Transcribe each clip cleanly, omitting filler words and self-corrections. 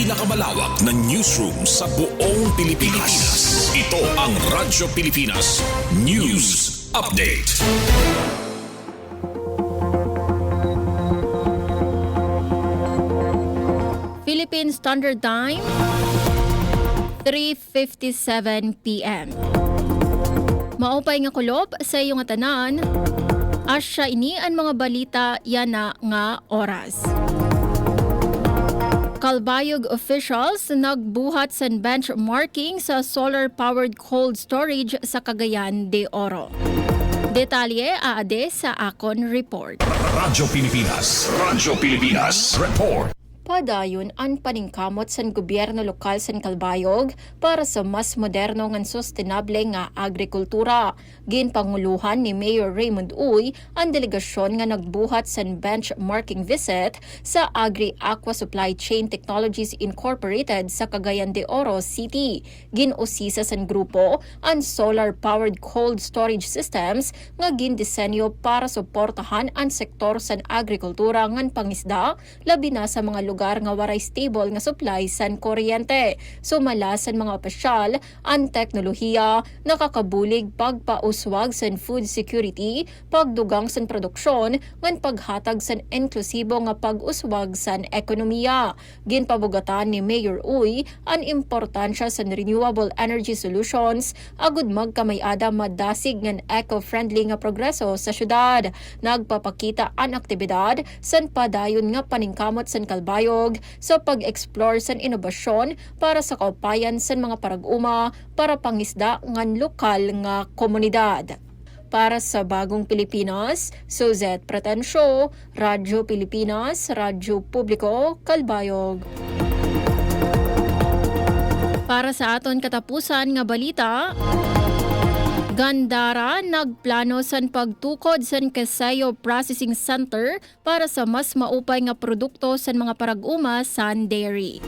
pinakamalawak na newsroom sa buong Pilipinas. Ito ang Radyo Pilipinas News Update. Philippine Standard Time, 3:57 p.m. Maupay nga kulob sa iyong tanan, asya ini ang mga balita yana nga oras. Calbayog officials nagbuhat sa benchmarking sa solar-powered cold storage sa Cagayan de Oro. Detalye aade sa akon report. Radyo Pilipinas Report. Padayon ang paningkamot sa gobyerno lokal sa Calbayog para sa mas moderno ng sustainable nga agrikultura. Ginpanguluhan ni Mayor Raymond Uy ang delegasyon nga nagbuhat sa benchmarking visit sa Agri-Aqua Supply Chain Technologies Incorporated sa Cagayan de Oro City. Ginusisa sa grupo ang solar-powered cold storage systems nga gindisenyo para suportahan ang sektor sa agrikultura ngan pangisda, labi na sa mga lugar nga waray stable nga supply san kuryente. Sumala sa mga opisyal ang teknolohiya nakakabulig pagpauswag sa food security, pagdugang sa produksyon ngan paghatag sa inklusibo nga pag-uswag sa ekonomiya. Ginpabugatan ni Mayor Uy ang importansya sa renewable energy solutions agud magkamayada madasig ngan eco-friendly nga progreso sa syudad. Nagpapakita ang aktibidad san padayon nga paningkamot sa Calbayog sa pag-explore sa inobasyon para sa kaupayan sa mga parag-uma para pangisda ngan lokal nga komunidad. Para sa Bagong Pilipinas, Suzette Pretensio, Radyo Pilipinas, Radyo Publiko, Calbayog. Para sa aton katapusan nga balita, Gandara nagplano san pagtukod san Quezao Processing Center para sa mas maupay nga produkto san mga parag-uma san dairy.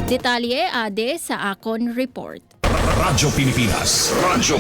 Detalye ade sa akon report. Radyo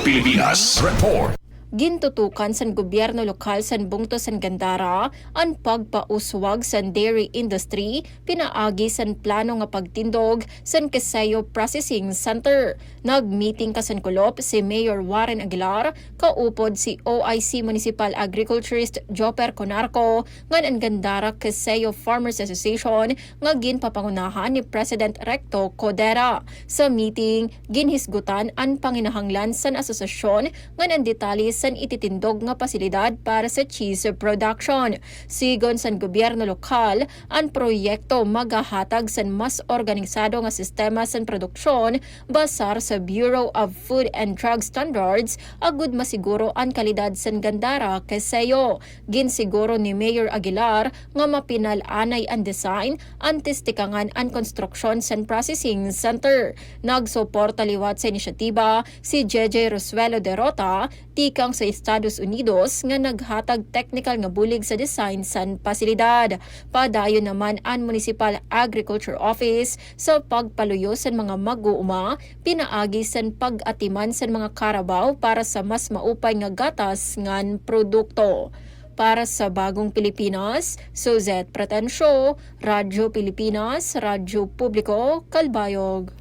Pilipinas Report. Gintutukan sa gobyerno lokal sa bungto sa Gandara ang pagpauswag sa dairy industry pinaagi sa plano nga pagtindog sa Quezao Processing Center. Nagmeeting kasan kulop si Mayor Warren Aguilar, kaupod si OIC Municipal Agriculturist Joper Conarco ngan ang Gandara Quezao Farmers Association nga ginpapangunahan ni President Recto Codera. Sa meeting, ginhisgutan ang panginahanglan sa asosasyon ngan ang detalye san ititindog nga pasilidad para sa cheese production. Sigon sa gobyerno lokal, ang proyekto magahatag sa mas organisado nga sistema sa produksyon basar sa Bureau of Food and Drug Standards agud masiguro ang kalidad sa Gandara Quezao. Ginsiguro ni Mayor Aguilar nga mapinal-anay ang design, antistikagan ang konstruksyon sa processing center. Nagsuporta liwat sa inisyatiba si JJ Rosuelo Derota, tikang sa Estados Unidos nga naghatag technical nga bulig sa design san pasilidad. Padayon naman ang Municipal Agriculture Office sa pagpaluyo sa mga mag-uuma, pinaagi san pag-atiman sa mga karabaw para sa mas maupay nga gatas ngan produkto. Para sa Bagong Pilipinas, Suzette Pretensio, Radyo Pilipinas, Radyo Publiko, Calbayog.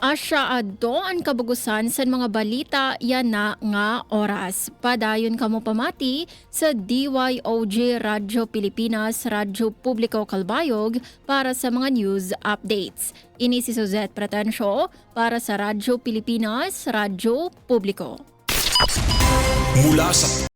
Asya adto ang kabugusan sa mga balita yana nga oras. Padayon kamo pamati sa DYOJ Radyo Pilipinas, Radyo Publiko Calbayog para sa mga news updates. Ini si Suzette Pretensio para sa Radyo Pilipinas, Radyo Publiko. Mula sa